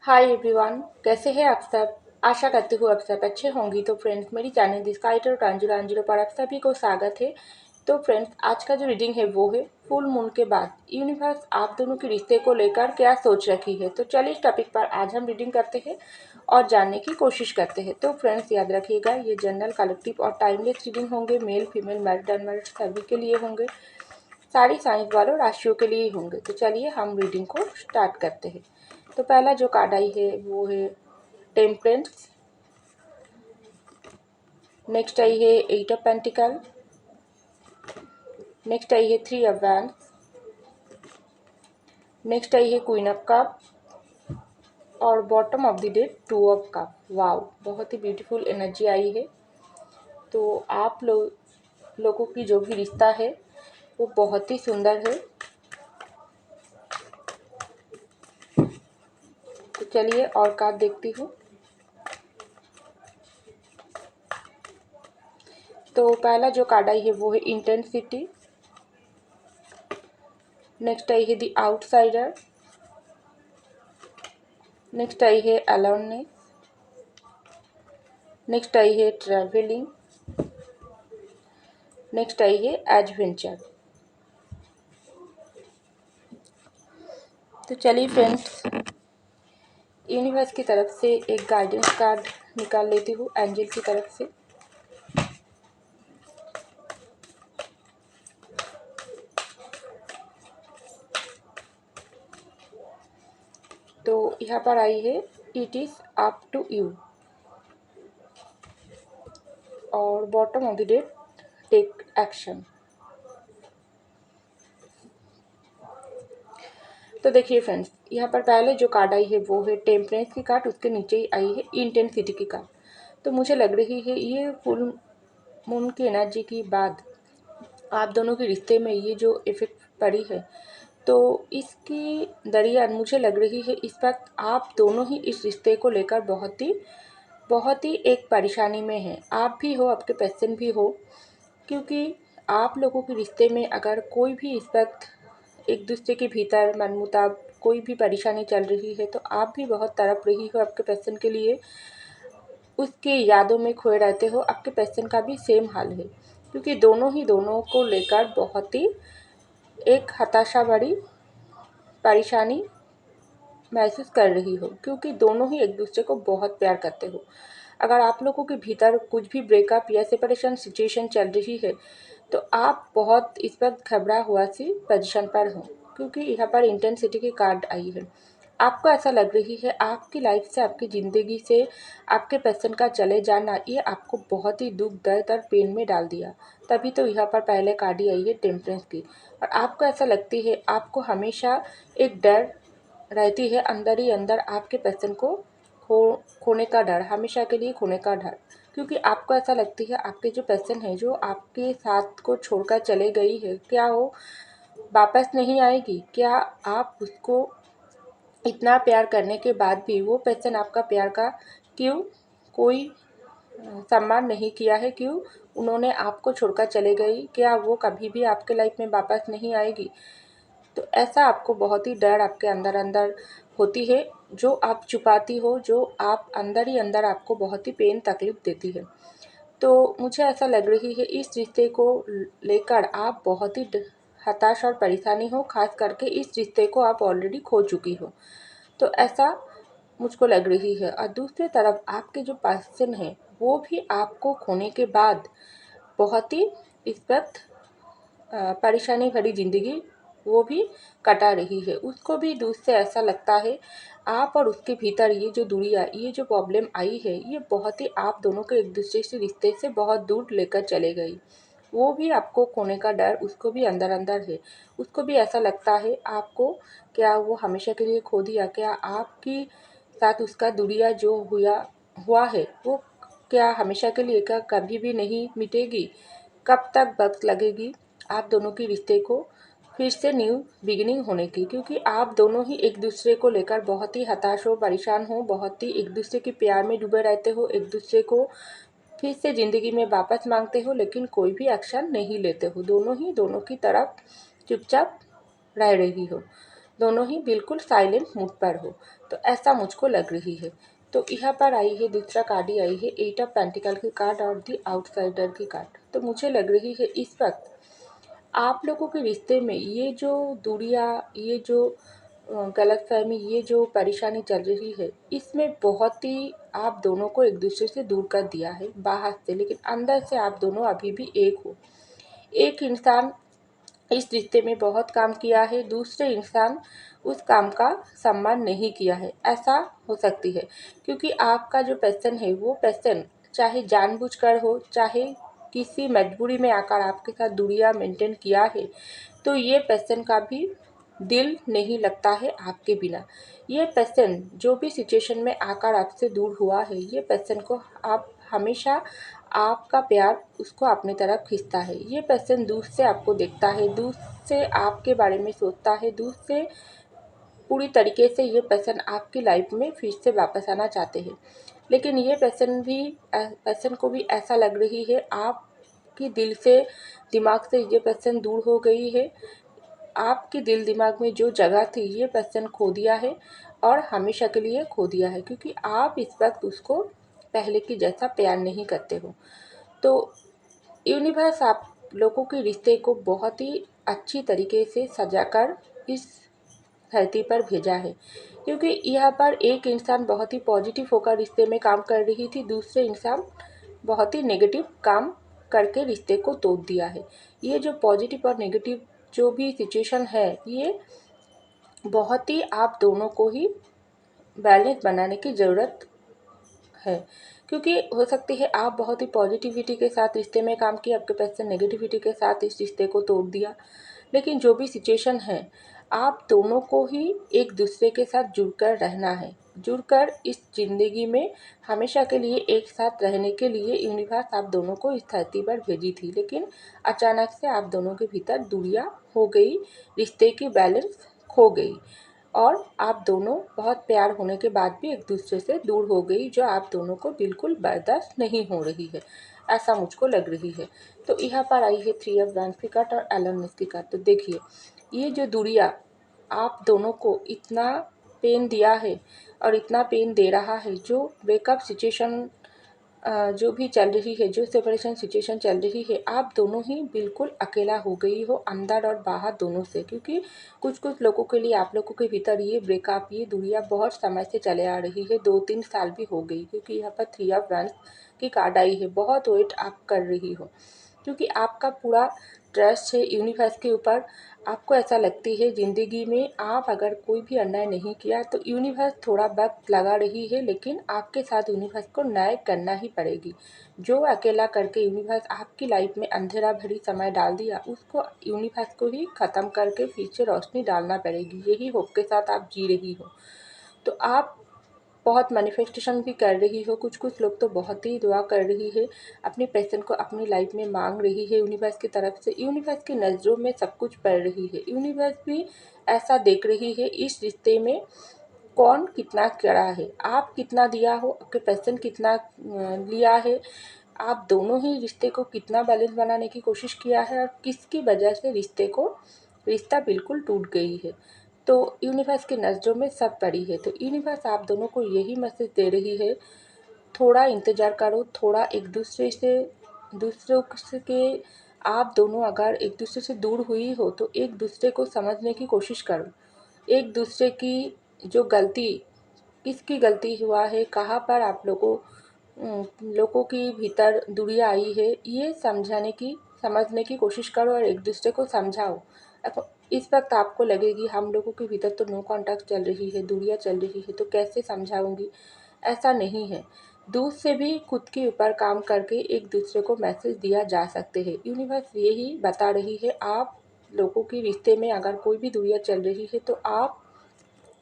Hi everyone, कैसे हैं आप सब। आशा करती हूँ आप सब अच्छे होंगी। तो फ्रेंड्स, मेरी चैनल द स्काई टेरो टांजुलांजुलो पर आप सभी को स्वागत है। तो फ्रेंड्स, आज का जो रीडिंग है वो है फुल मून के बाद यूनिवर्स आप दोनों के रिश्ते को लेकर क्या सोच रखी है। तो चलिए इस टॉपिक पर आज हम रीडिंग करते हैं और जानने की कोशिश करते हैं। तो फ्रेंड्स, याद रखिएगा, ये जनरल, कलेक्टिव और टाइमलेस रीडिंग होंगे। मेल फीमेल मैरिड अनमैरिड सभी के लिए होंगे। सारी साइंस वालों राशियों के लिए ही होंगे। तो चलिए हम रीडिंग को स्टार्ट करते हैं। तो पहला जो कार्ड आई है वो है टेम्परेंस। नेक्स्ट आई है एट ऑफ पेंटिकल। नेक्स्ट आई है थ्री ऑफ वैंड्स। नेक्स्ट आई है क्वीन ऑफ कप और bottom of the deck two of cup. Wow, बहुत ही ब्यूटीफुल एनर्जी आई है। तो आप लोगों की जो भी रिश्ता है वो बहुत ही सुंदर है। तो चलिए और कार्ड देखती हूँ। तो पहला जो कार्ड आई है वो है इंटेंसिटी। नेक्स्ट आई है द आउटसाइडर। नेक्स्ट आई है अलोननेस। नेक्स्ट आई है ट्रैवलिंग। नेक्स्ट आई है एडवेंचर। तो चलिए फ्रेंड्स, यूनिवर्स की तरफ से एक गाइडेंस कार्ड निकाल लेती हूँ एंजल की तरफ से। तो यहाँ पर आई है it is up to you और bottom of the deck take action. तो देखिए फ्रेंड्स, यहाँ पर पहले जो कार्ड आई है वो है टेम्परेंस की कार्ड, उसके नीचे ही आई है इंटेंसिटी की कार्ड। तो मुझे लग रही है ये फुल मून की एनर्जी की बाद आप दोनों के रिश्ते में ये जो इफेक्ट पड़ी है, तो इसकी दरियान मुझे लग रही है इस वक्त आप दोनों ही इस रिश्ते को लेकर बहुत ही एक परेशानी में हैं। आप भी हो, आपके पेशेंट भी हो, क्योंकि आप लोगों के रिश्ते में अगर कोई भी इस वक्त एक दूसरे के भीतर मनमुटाव कोई भी परेशानी चल रही है, तो आप भी बहुत तड़प रही हो आपके पेशेंट के लिए, उसके यादों में खोए रहते हो। आपके पेशेंट का भी सेम हाल है, क्योंकि दोनों को लेकर बहुत ही एक हताशा भरी परेशानी महसूस कर रही हो, क्योंकि दोनों ही एक दूसरे को बहुत प्यार करते हो। अगर आप लोगों के भीतर कुछ भी ब्रेकअप या सेपरेशन सिचुएशन चल रही है, तो आप बहुत इस वक्त घबरा हुआ सी पोजीशन पर हो, क्योंकि यहाँ पर इंटेंसिटी की कार्ड आई है। आपको ऐसा लग रही है आपकी लाइफ से, आपकी ज़िंदगी से आपके पर्सन का चले जाना ये आपको बहुत ही दुख, दर्द और पेन में डाल दिया। तभी तो यहाँ पर पहले कार्ड ही आई है टेम्परेंस की। और आपको ऐसा लगती है आपको हमेशा एक डर रहती है अंदर ही अंदर, आपके पर्सन को खोने का डर, हमेशा के लिए खोने का डर। क्योंकि आपको ऐसा लगती है आपके जो पर्सन है, जो आपके साथ को छोड़कर चले गई है, क्या वो वापस नहीं आएगी? क्या आप उसको इतना प्यार करने के बाद भी वो पर्सन आपका प्यार का क्यों कोई सम्मान नहीं किया है? क्यों उन्होंने आपको छोड़कर चले गई? क्या वो कभी भी आपके लाइफ में वापस नहीं आएगी? तो ऐसा आपको बहुत ही डर आपके अंदर अंदर होती है, जो आप छुपाती हो, जो आप अंदर ही अंदर आपको बहुत ही पेन तकलीफ देती है। तो मुझे ऐसा लग रही है इस रिश्ते को लेकर आप बहुत ही हताश और परेशानी हो, खास करके इस रिश्ते को आप ऑलरेडी खो चुकी हो। तो ऐसा मुझको लग रही है। और दूसरी तरफ आपके जो पर्सन है वो भी आपको खोने के बाद बहुत ही इस वक्त परेशानी भरी ज़िंदगी वो भी कटा रही है। उसको भी दूर से ऐसा लगता है आप और उसके भीतर ये जो दूरियाँ, ये जो प्रॉब्लम आई है, ये बहुत ही आप दोनों के एक दूसरे से रिश्ते से बहुत दूर लेकर चले गई। वो भी आपको खोने का डर उसको भी अंदर अंदर है। उसको भी ऐसा लगता है आपको, क्या वो हमेशा के लिए खो दिया? क्या आपकी साथ उसका दूरियाँ जो हुआ है वो क्या हमेशा के लिए, क्या कभी भी नहीं मिटेगी? कब तक वक्त लगेगी आप दोनों के रिश्ते को फिर से न्यू बिगिनिंग होने की? क्योंकि आप दोनों ही एक दूसरे को लेकर बहुत ही हताश हो, परेशान हो, बहुत ही एक दूसरे के प्यार में डूबे रहते हो, एक दूसरे को फिर से ज़िंदगी में वापस मांगते हो, लेकिन कोई भी एक्शन नहीं लेते हो। दोनों की तरफ चुपचाप रह रही हो। दोनों ही बिल्कुल साइलेंट मूड पर हो, तो ऐसा मुझको लग रही है। तो यहाँ पर आई है दूसरा कार्ड ही आई है 8 ऑफ पेंटिकल की कार्ड और दी आउटसाइडर की कार्ड। तो मुझे लग रही है इस वक्त आप लोगों के रिश्ते में ये जो दूरियां, ये जो गलतफहमी, ये जो परेशानी चल रही है, इसमें बहुत ही आप दोनों को एक दूसरे से दूर कर दिया है बाहर से, लेकिन अंदर से आप दोनों अभी भी एक हो। एक इंसान इस रिश्ते में बहुत काम किया है, दूसरे इंसान उस काम का सम्मान नहीं किया है। ऐसा हो सकती है क्योंकि आपका जो पैशन है वो पैशन चाहे जानबूझकर हो, चाहे किसी मजबूरी में आकर आपके साथ दूरियां मेंटेन किया है, तो ये पैशन का भी दिल नहीं लगता है आपके बिना। ये पैशन जो भी सिचुएशन में आकर आपसे दूर हुआ है, ये पैशन को आप हमेशा आपका प्यार उसको अपनी तरफ खींचता है। ये पर्सन दूर से आपको देखता है, दूर से आपके बारे में सोचता है, दूर से पूरी तरीके से ये पर्सन आपकी लाइफ में फिर से वापस आना चाहते हैं। लेकिन ये पर्सन को भी ऐसा लग रही है आपकी दिल से, दिमाग से ये पर्सन दूर हो गई है। आपके दिल दिमाग में जो जगह थी ये पर्सन खो दिया है और हमेशा के लिए खो दिया है, क्योंकि आप इस वक्त उसको पहले की जैसा प्यार नहीं करते हो। तो यूनिवर्स आप लोगों के रिश्ते को बहुत ही अच्छी तरीके से सजाकर इस धरती पर भेजा है, क्योंकि यहाँ पर एक इंसान बहुत ही पॉजिटिव होकर रिश्ते में काम कर रही थी, दूसरे इंसान बहुत ही नेगेटिव काम करके रिश्ते को तोड़ दिया है। ये जो पॉजिटिव और नेगेटिव जो भी सिचुएशन है, ये बहुत ही आप दोनों को ही बैलेंस बनाने की ज़रूरत है, क्योंकि हो सकती है आप बहुत ही पॉजिटिविटी के साथ रिश्ते में काम किया, आपके पास से नेगेटिविटी के साथ इस रिश्ते को तोड़ दिया। लेकिन जो भी सिचुएशन है, आप दोनों को ही एक दूसरे के साथ जुड़कर रहना है, जुड़कर इस ज़िंदगी में हमेशा के लिए एक साथ रहने के लिए यूनिवर्स आप दोनों को इस धरती पर भेजी थी। लेकिन अचानक से आप दोनों के भीतर दूरियां हो गई, रिश्ते की बैलेंस खो गई और आप दोनों बहुत प्यार होने के बाद भी एक दूसरे से दूर हो गई, जो आप दोनों को बिल्कुल बर्दाश्त नहीं हो रही है, ऐसा मुझको लग रही है। तो यहाँ पर आई है 3 ऑफ वैंड्स की कार्ड और एलोनेस की कार्ड। तो देखिए, ये जो दूरियां आप दोनों को इतना पेन दिया है और इतना पेन दे रहा है, जो ब्रेकअप सिचुएशन जो भी चल रही है, जो सेपरेशन सिचुएशन चल रही है, आप दोनों ही बिल्कुल अकेला हो गई हो अंदर और बाहर दोनों से, क्योंकि कुछ कुछ लोगों के लिए, आप लोगों के भीतर ये ब्रेकअप, ये दूरियां बहुत समय से चले आ रही है, 2-3 साल भी हो गई, क्योंकि यहाँ पर 3 ऑफ वैंड्स की कार्ड आई है। बहुत वेट आप कर रही हो, क्योंकि आपका पूरा ट्रस्ट है यूनिवर्स के ऊपर। आपको ऐसा लगती है ज़िंदगी में आप अगर कोई भी अन्याय नहीं किया तो यूनिवर्स थोड़ा वक्त लगा रही है, लेकिन आपके साथ यूनिवर्स को न्याय करना ही पड़ेगी। जो अकेला करके यूनिवर्स आपकी लाइफ में अंधेरा भरी समय डाल दिया, उसको यूनिवर्स को ही ख़त्म करके फिर से रोशनी डालना पड़ेगी। यही होप के साथ आप जी रही हो। तो आप बहुत मैनिफेस्टेशन भी कर रही हो, कुछ कुछ लोग तो बहुत ही दुआ कर रही है, अपनी पैशन को अपनी लाइफ में मांग रही है यूनिवर्स की तरफ से। यूनिवर्स की नज़रों में सब कुछ पड़ रही है, यूनिवर्स भी ऐसा देख रही है इस रिश्ते में कौन कितना करा है, आप कितना दिया हो, आपके पैशन कितना लिया है, आप दोनों ही रिश्ते को कितना बैलेंस बनाने की कोशिश किया है और किसकी वजह से रिश्ता बिल्कुल टूट गई है। तो यूनिवर्स की नज़रों में सब पड़ी है। तो यूनिवर्स आप दोनों को यही मैसेज दे रही है, थोड़ा इंतज़ार करो, थोड़ा एक दूसरे से, दूसरों से के आप दोनों अगर एक दूसरे से दूर हुई हो तो एक दूसरे को समझने की कोशिश करो। एक दूसरे की जो गलती, किसकी गलती हुआ है, कहाँ पर आप लोगों की भीतर दूरियां आई है, ये समझने की कोशिश करो और एक दूसरे को समझाओ। इस वक्त आपको लगेगी हम लोगों के भीतर तो नो कॉन्टैक्ट चल रही है, दूरियां चल रही है, तो कैसे समझाऊंगी, ऐसा नहीं है। दूर से भी खुद के ऊपर काम करके एक दूसरे को मैसेज दिया जा सकते हैं। यूनिवर्स यही बता रही है, आप लोगों के रिश्ते में अगर कोई भी दूरियां चल रही है तो आप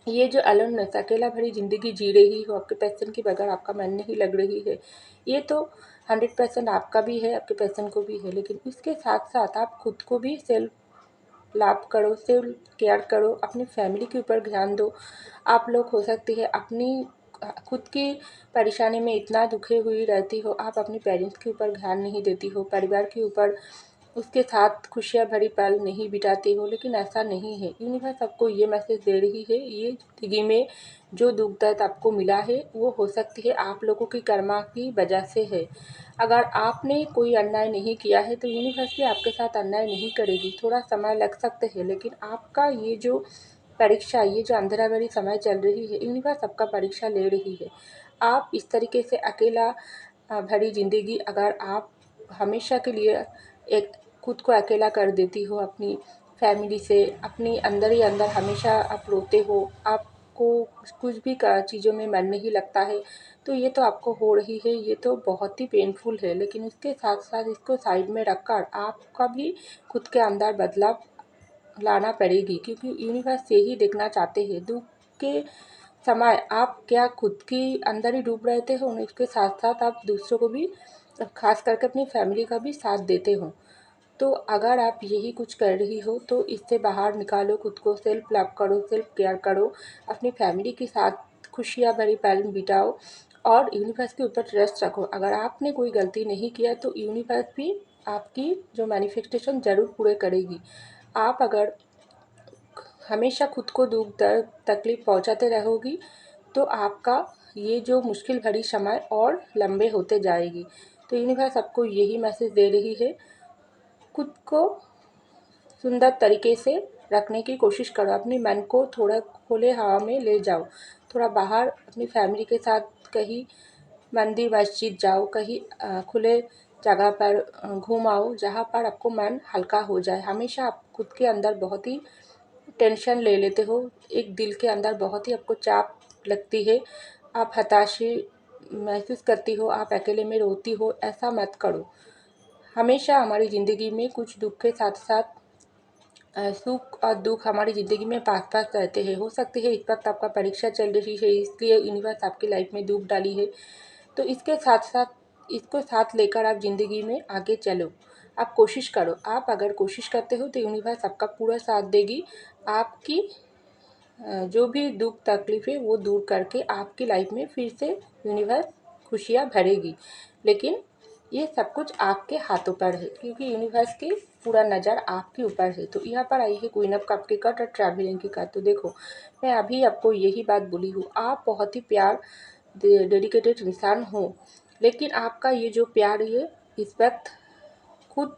ये जो अलोननेस, अकेला भरी ज़िंदगी जी रही हो, आपके पैशन की बगैर आपका मन नहीं लग रही है, ये तो 100% आपका भी है, आपके पैशन को भी है। लेकिन इसके साथ साथ आप खुद को भी सेल्फ लव करो, सेल्फ केयर करो, अपनी फैमिली के ऊपर ध्यान दो। आप लोग हो सकती है अपनी खुद की परेशानी में इतना दुखे हुई रहती हो, आप अपने पेरेंट्स के ऊपर ध्यान नहीं देती हो, परिवार के ऊपर उसके साथ खुशियाँ भरी पल नहीं बिताते हो, लेकिन ऐसा नहीं है। यूनिवर्स आपको ये मैसेज दे रही है, ये ज़िंदगी में जो दुख दर्द आपको मिला है वो हो सकती है आप लोगों की कर्मा की वजह से है। अगर आपने कोई अन्याय नहीं किया है तो यूनिवर्स भी आपके साथ अन्याय नहीं करेगी। थोड़ा समय लग सकते हैं, लेकिन आपका ये जो परीक्षा, ये जो अंधेरा भरी समय चल रही है, यूनिवर्स आपका परीक्षा ले रही है। आप इस तरीके से अकेला भरी ज़िंदगी अगर आप हमेशा के लिए एक खुद को अकेला कर देती हो अपनी फैमिली से, अपनी अंदर ही अंदर हमेशा आप रोते हो, आपको कुछ भी चीज़ों में मन नहीं लगता है, तो ये तो आपको हो रही है, ये तो बहुत ही पेनफुल है। लेकिन उसके साथ साथ इसको साइड में रखकर आपका भी खुद के अंदर बदलाव लाना पड़ेगी, क्योंकि यूनिवर्स यही देखना चाहते हैं दुख के समय आप क्या खुद के अंदर ही डूब रहते हो, उसके साथ साथ आप दूसरों को भी, खास करके अपनी फैमिली का भी साथ देते हो। तो अगर आप यही कुछ कर रही हो तो इससे बाहर निकालो, खुद को सेल्फ लव करो, सेल्फ केयर करो, अपनी फैमिली के साथ खुशियाँ भरी पल बिताओ और यूनिवर्स के ऊपर ट्रस्ट रखो। अगर आपने कोई गलती नहीं किया तो यूनिवर्स भी आपकी जो मैनिफेस्टेशन ज़रूर पूरे करेगी। आप अगर हमेशा खुद को दुख दर्द तकलीफ़ पहुंचाते रहोगी तो आपका ये जो मुश्किल भरी समय और लंबे होते जाएगी। तो यूनिवर्स आपको यही मैसेज दे रही है, खुद को सुंदर तरीके से रखने की कोशिश करो, अपने मन को थोड़ा खुले हवा में ले जाओ, थोड़ा बाहर अपनी फैमिली के साथ कहीं मंदिर मस्जिद जाओ, कहीं खुले जगह पर घूम आओ, जहाँ पर आपको मन हल्का हो जाए। हमेशा आप खुद के अंदर बहुत ही टेंशन ले लेते हो, एक दिल के अंदर बहुत ही आपको चाप लगती है, आप हताशे महसूस करती हो, आप अकेले में रोती हो, ऐसा मत करो। हमेशा हमारी ज़िंदगी में कुछ दुख के साथ साथ सुख और दुख हमारी ज़िंदगी में पास पास रहते हैं। हो सकते है इस वक्त आपका परीक्षा चल रही है, इसलिए यूनिवर्स आपकी लाइफ में दुख डाली है, तो इसके साथ साथ इसको साथ लेकर आप ज़िंदगी में आगे चलो, आप कोशिश करो। आप अगर कोशिश करते हो तो यूनिवर्स आपका पूरा साथ देगी, आपकी जो भी दुख तकलीफ है वो दूर करके आपकी लाइफ में फिर से यूनिवर्स खुशियाँ भरेगी। लेकिन ये सब कुछ आपके हाथों पर है, क्योंकि यूनिवर्स की पूरा नज़र आपके ऊपर है। तो यहाँ पर आई है क्वीन ऑफ कप की कार्ड और ट्रैवलिंग की कार्ड। तो देखो, मैं अभी आपको यही बात बोली हूँ, आप बहुत ही प्यार डेडिकेटेड इंसान हो, लेकिन आपका ये जो प्यार ये इस वक्त खुद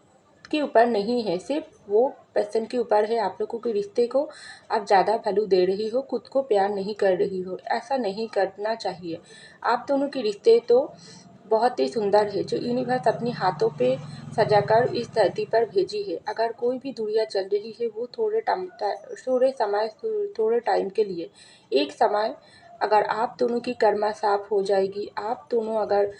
के ऊपर नहीं है, सिर्फ वो पर्सन के ऊपर है। आप लोगों के रिश्ते को आप ज़्यादा वैल्यू दे रही हो, खुद को प्यार नहीं कर रही हो, ऐसा नहीं करना चाहिए। आप दोनों के रिश्ते तो बहुत ही सुंदर है, जो यूनिवर्स अपनी हाथों पे सजाकर इस धरती पर भेजी है। अगर कोई भी दूरियां चल रही है वो थोड़े टाइम के लिए, एक समय अगर आप दोनों की कर्मा साफ हो जाएगी, आप दोनों अगर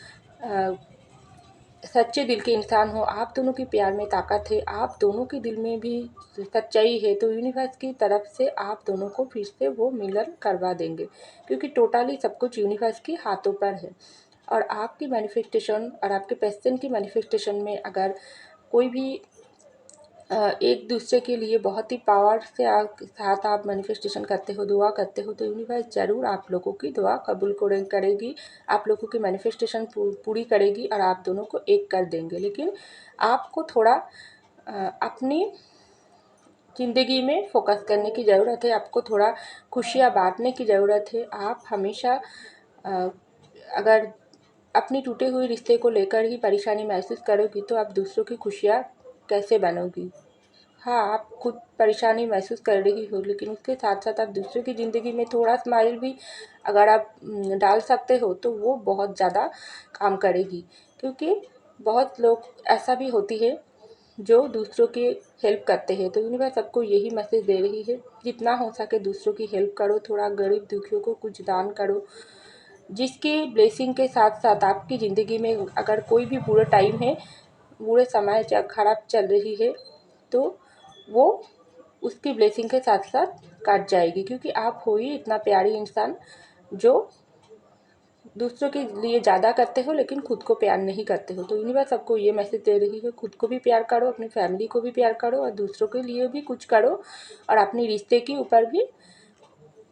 सच्चे दिल के इंसान हो, आप दोनों के प्यार में ताकत है, आप दोनों के दिल में भी सच्चाई है, तो यूनिवर्स की तरफ से आप दोनों को फिर से वो मिलन करवा देंगे, क्योंकि टोटली सब कुछ यूनिवर्स के हाथों पर है। और आपकी मैनिफेस्टेशन और आपके पर्सन की मैनिफेस्टेशन में अगर कोई भी एक दूसरे के लिए बहुत ही पावर से साथ आप मैनिफेस्टेशन करते हो, दुआ करते हो, तो यूनिवर्स ज़रूर आप लोगों की दुआ कबूल करेगी, आप लोगों की मैनिफेस्टेशन पूरी करेगी और आप दोनों को एक कर देंगे। लेकिन आपको थोड़ा अपनी ज़िंदगी में फ़ोकस करने की ज़रूरत है, आपको थोड़ा खुशियाँ बांटने की ज़रूरत है। आप हमेशा अगर अपनी टूटे हुए रिश्ते को लेकर ही परेशानी महसूस करोगी तो आप दूसरों की खुशियाँ कैसे बनोगी। हाँ, आप खुद परेशानी महसूस कर रही हो, लेकिन उसके साथ-साथ आप दूसरों की ज़िंदगी में थोड़ा स्माइल भी अगर आप डाल सकते हो, तो वो बहुत ज़्यादा काम करेगी। क्योंकि बहुत लोग ऐसा भी होती है, जो दूसरों की हेल्प करते हैं, तो यूनिवर्स आपको यही मैसेज दे रही है, जितना हो सके दूसरों की हेल्प करो, थोड़ा गरीब दुखियों को कुछ दान करो। जिसकी ब्लेसिंग के साथ-साथ आपकी ज़िंदगी में अगर कोई भी बुरा टाइम है, बुरे समय खराब चल रही है, तो वो उसकी ब्लेसिंग के साथ साथ काट जाएगी, क्योंकि आप हो ही इतना प्यारी इंसान जो दूसरों के लिए ज़्यादा करते हो लेकिन खुद को प्यार नहीं करते हो। तो यूनिवर्स आपको ये मैसेज दे रही है, खुद को भी प्यार करो, अपनी फैमिली को भी प्यार करो और दूसरों के लिए भी कुछ करो और अपने रिश्ते के ऊपर भी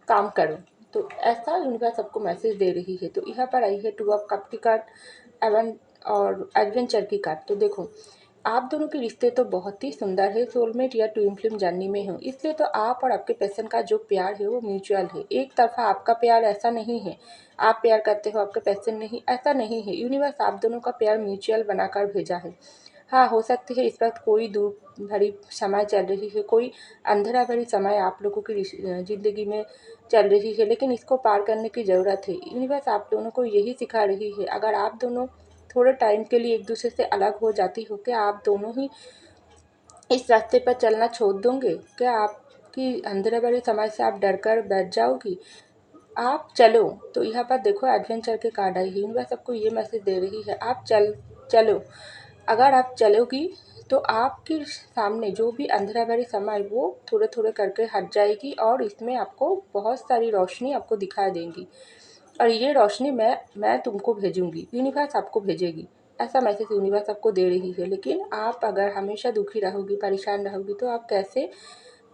काम करो। तो ऐसा यूनिवर्स आपको मैसेज दे रही है। तो यहाँ पर आई है टू ऑफ कप की कार्ड एवन और एडवेंचर की कार्ड। तो देखो, आप दोनों के रिश्ते तो बहुत ही सुंदर है, सोलमेट या ट्विन फ्लेम जर्नी में हो, इसलिए तो आप और आपके पर्सन का जो प्यार है वो म्यूचुअल है। एक तरफा आपका प्यार ऐसा नहीं है, आप प्यार करते हो आपके पर्सन नहीं, ऐसा नहीं है। यूनिवर्स आप दोनों का प्यार म्यूचुअल बनाकर भेजा है। हाँ, हो सकती है इस वक्त कोई दूर भरी समय चल रही है, कोई अंधेरा भरी समय आप लोगों की ज़िंदगी में चल रही है, लेकिन इसको पार करने की ज़रूरत है। यूनिवर्स आप दोनों को यही सिखा रही है, अगर आप दोनों थोड़े टाइम के लिए एक दूसरे से अलग हो जाती हो, क्या आप दोनों ही इस रास्ते पर चलना छोड़ दोगे? क्या आपकी अंधेरे भरे समय से आप डर कर बैठ जाओगी? आप चलो। तो यहाँ पर देखो एडवेंचर के कार्ड आई है, यूनिवर्स सबको ये मैसेज दे रही है, आप चलो। अगर आप चलोगी तो आपके सामने जो भी अंधेरा भरी समय वो थोड़े थोड़े करके हट जाएगी और इसमें आपको बहुत सारी रोशनी आपको दिखाई देंगी। और ये रोशनी मैं तुमको भेजूंगी, यूनिवर्स आपको भेजेगी। ऐसा मैसेज यूनिवर्स आपको दे रही है। लेकिन आप अगर हमेशा दुखी रहोगी, परेशान रहोगी, तो आप कैसे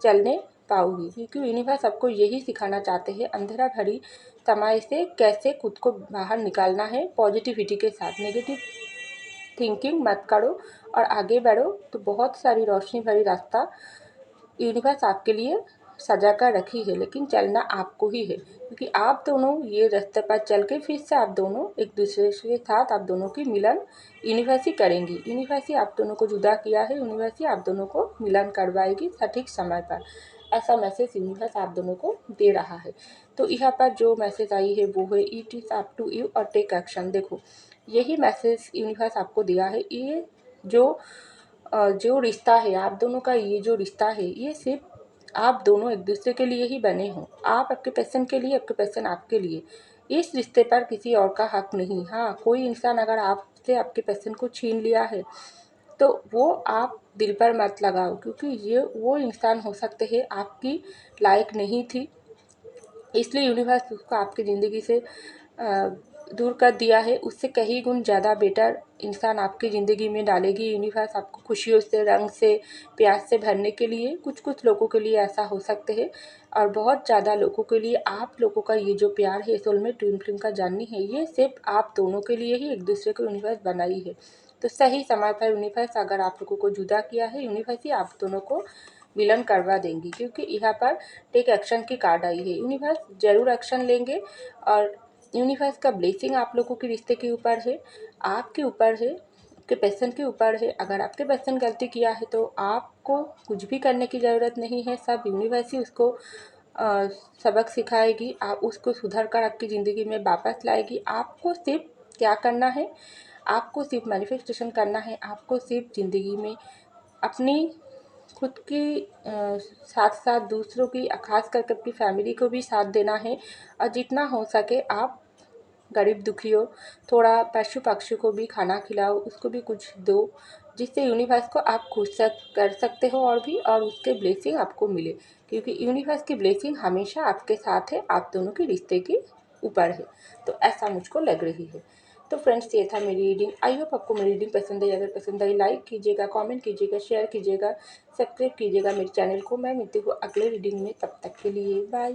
चलने पाओगी? क्योंकि यूनिवर्स आपको यही सिखाना चाहते हैं, अंधेरा भरी समय से कैसे खुद को बाहर निकालना है पॉजिटिविटी के साथ। नेगेटिव थिंकिंग मत करो और आगे बढ़ो, तो बहुत सारी रोशनी भरी रास्ता यूनिवर्स आपके लिए सजा कर रखी है। लेकिन चलना आपको ही है, क्योंकि आप दोनों ये रास्ते पर चल के फिर से आप दोनों एक दूसरे के साथ आप दोनों की मिलन यूनिवर्स ही करेंगी। यूनिवर्स ही आप दोनों को जुदा किया है, यूनिवर्स ही आप दोनों को मिलन करवाएगी सटीक समय पर। ऐसा मैसेज यूनिवर्स आप दोनों को दे रहा है। तो यहाँ पर जो मैसेज आई है वो है it is up to you और टेक एक्शन। देखो यही मैसेज यूनिवर्स आपको दिया है। ये जो रिश्ता है आप दोनों का, ये जो रिश्ता है ये सिर्फ आप दोनों एक दूसरे के लिए ही बने हो। आप आपके पर्सन के लिए, आपके पर्सन आपके लिए। इस रिश्ते पर किसी और का हक नहीं। हाँ, कोई इंसान अगर आपसे आपके पर्सन को छीन लिया है तो वो आप दिल पर मत लगाओ, क्योंकि ये वो इंसान हो सकते हैं आपकी लायक नहीं थी, इसलिए यूनिवर्स उसको आपकी ज़िंदगी से दूर कर दिया है। उससे कहीं गुण ज़्यादा बेटर इंसान आपकी ज़िंदगी में डालेगी यूनिवर्स आपको, खुशियों से, रंग से, प्यार से भरने के लिए। कुछ कुछ लोगों के लिए ऐसा हो सकते हैं और बहुत ज़्यादा लोगों के लिए आप लोगों का ये जो प्यार है, सोलमेट ट्विन फ्लेम का जर्नी है, ये सिर्फ आप दोनों के लिए ही एक दूसरे को यूनिवर्स बनाई है। तो सही समय पर यूनिवर्स अगर आप लोगों को जुदा किया है, यूनिवर्स ही आप दोनों को मिलन करवा देंगी, क्योंकि यहाँ पर टेक एक्शन की कार्ड आई है। यूनिवर्स जरूर एक्शन लेंगे और यूनिवर्स का ब्लेसिंग आप लोगों के रिश्ते के ऊपर है, आपके ऊपर है, आपके पर्सन के ऊपर है। अगर आपके पर्सन गलती किया है तो आपको कुछ भी करने की ज़रूरत नहीं है, सब यूनिवर्स ही उसको सबक सिखाएगी, आप उसको सुधर कर आपकी ज़िंदगी में वापस लाएगी। आपको सिर्फ क्या करना है, आपको सिर्फ मैनिफेस्टेशन करना है, आपको सिर्फ ज़िंदगी में अपनी खुद की साथ साथ दूसरों की, खास करके अपनी फैमिली को भी साथ देना है। और जितना हो सके आप गरीब दुखियों, थोड़ा पशु पक्षी को भी खाना खिलाओ, उसको भी कुछ दो, जिससे यूनिवर्स को आप खुश कर सकते हो और भी, और उसके ब्लेसिंग आपको मिले, क्योंकि यूनिवर्स की ब्लेसिंग हमेशा आपके साथ है, आप दोनों के रिश्ते के ऊपर है। तो ऐसा मुझको लग रही है। तो फ्रेंड्स ये था मेरी रीडिंग। आई होप आपको मेरी रीडिंग पसंद आई। अगर पसंद आई लाइक कीजिएगा, कमेंट कीजिएगा, शेयर कीजिएगा, सब्सक्राइब कीजिएगा मेरे चैनल को। मैं मिलती हूँ अगले रीडिंग में, तब तक के लिए बाय।